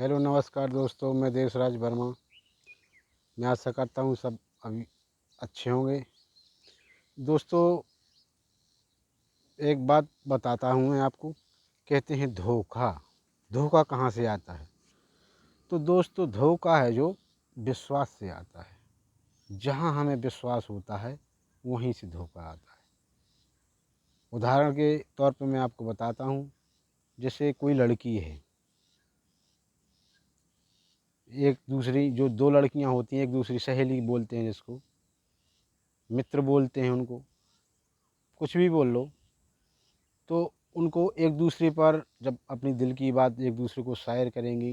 Hello नमस्कार दोस्तों, मैं देशराज वर्मा। मैं आशा करता हूँ सब अभी अच्छे होंगे। दोस्तों, एक बात बताता हूँ मैं आपको। कहते हैं धोखा। धोखा कहाँ से आता है? तो दोस्तों, धोखा है जो विश्वास से आता है। जहाँ हमें विश्वास होता है वहीं से धोखा आता है। उदाहरण के तौर पर मैं आपको बताता हूँ। जैसे कोई लड़की है, एक दूसरी जो दो लड़कियाँ होती हैं, एक दूसरी सहेली बोलते हैं, जिसको मित्र बोलते हैं, उनको कुछ भी बोल लो। तो उनको एक दूसरे पर जब अपनी दिल की बात एक दूसरे को शायर करेंगी,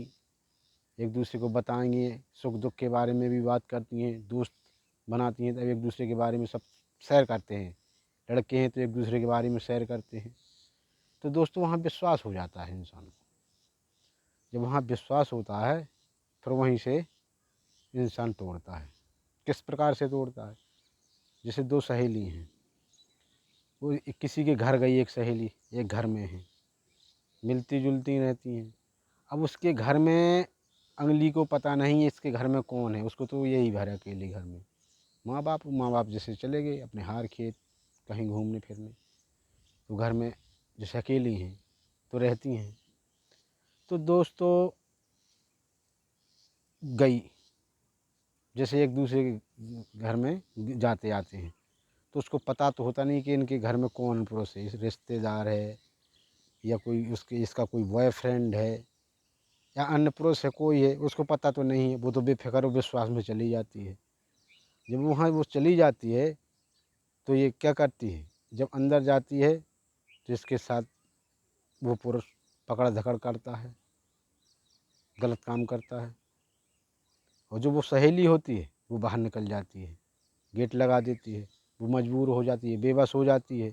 एक दूसरे को बताएंगे, सुख दुख के बारे में भी बात करती हैं, दोस्त बनाती हैं, तब एक दूसरे के बारे में सब शेयर करते हैं। लड़के हैं तो एक दूसरे के बारे में शेयर करते हैं। तो दोस्तों, वहाँ विश्वास हो जाता है इंसान को। जब वहाँ विश्वास होता है फिर वहीं से इंसान तोड़ता है। किस प्रकार से तोड़ता है? जैसे दो सहेली हैं, वो किसी के घर गई, एक सहेली एक घर में है, मिलती जुलती रहती हैं। अब उसके घर में अगली को पता नहीं है इसके घर में कौन है, उसको तो यही भर है अकेले घर में। माँ बाप जैसे चले गए अपने हार खेत कहीं घूमने फिरने, तो घर में जैसे अकेली हैं तो रहती हैं। तो दोस्तों, गई जैसे एक दूसरे के घर में जाते आते हैं, तो उसको पता तो होता नहीं कि इनके घर में कौन पुरुष है, रिश्तेदार है या कोई उसके इसका कोई बॉयफ्रेंड है या अन्य पुरुष है, कोई है, उसको पता तो नहीं है। वो तो बेफिक्र और विश्वास में चली जाती है। जब वहाँ वो चली जाती है तो ये क्या करती है, जब अंदर जाती है तो इसके साथ वो पुरुष पकड़ धकड़ करता है, गलत काम करता है। और जो वो सहेली होती है वो बाहर निकल जाती है, गेट लगा देती है। वो मजबूर हो जाती है, बेबस हो जाती है।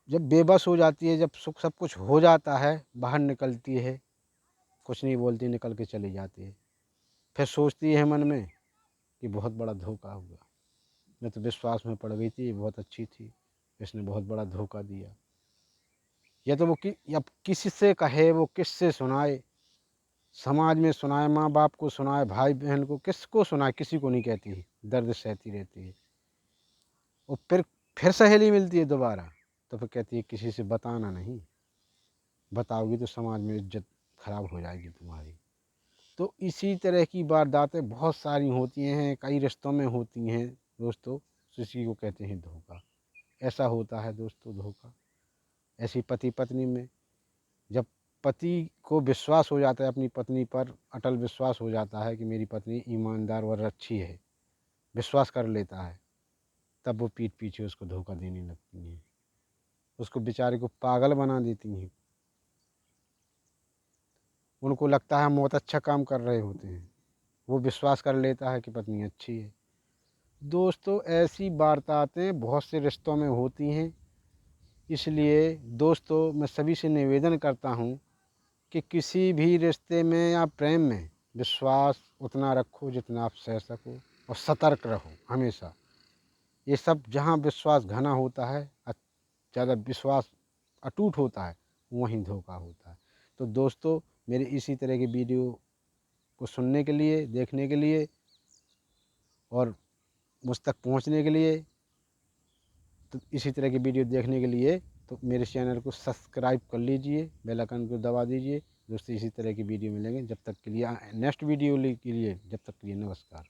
जब बेबस हो जाती है, जब सुख सब कुछ हो जाता है, बाहर निकलती है, कुछ नहीं बोलती, निकल के चली जाती है। फिर सोचती है मन में कि बहुत बड़ा धोखा हुआ, मैं तो विश्वास में पड़ गई थी, ये बहुत अच्छी थी, इसने बहुत बड़ा धोखा दिया। या तो वो या किसी से कहे, वो किससे सुनाए, समाज में सुनाए, माँ बाप को सुनाए, भाई बहन को, किसको सुनाए, किसी को नहीं कहती, दर्द सहती रहती है। और फिर सहेली मिलती है दोबारा, तो फिर कहती है किसी से बताना नहीं, बताओगी तो समाज में इज्जत खराब हो जाएगी तुम्हारी। तो इसी तरह की वारदातें बहुत सारी होती हैं, कई रिश्तों में होती हैं दोस्तों। इसी को कहते हैं धोखा। ऐसा होता है दोस्तों धोखा। ऐसी पति पत्नी में, जब पति को विश्वास हो जाता है अपनी पत्नी पर, अटल विश्वास हो जाता है कि मेरी पत्नी ईमानदार और अच्छी है, विश्वास कर लेता है, तब वो पीठ पीछे उसको धोखा देने लगती हैं, उसको बेचारे को पागल बना देती हैं। उनको लगता है हम बहुत अच्छा काम कर रहे होते हैं, वो विश्वास कर लेता है कि पत्नी अच्छी है। दोस्तों, ऐसी वारदातें बहुत से रिश्तों में होती हैं। इसलिए दोस्तों, मैं सभी से निवेदन करता हूँ कि किसी भी रिश्ते में या प्रेम में विश्वास उतना रखो जितना आप सह सको, और सतर्क रहो हमेशा। ये सब जहाँ विश्वास घना होता है, ज़्यादा विश्वास अटूट होता है, वहीं धोखा होता है। तो दोस्तों, मेरे इसी तरह की वीडियो को सुनने के लिए, देखने के लिए और मुझ तक पहुँचने के लिए, तो इसी तरह की वीडियो देखने के लिए तो मेरे चैनल को सब्सक्राइब कर लीजिए, बेल आइकन को दबा दीजिए। दोस्तों, इसी तरह की वीडियो मिलेंगे। जब तक के लिए नेक्स्ट वीडियो के लिए, जब तक के लिए नमस्कार।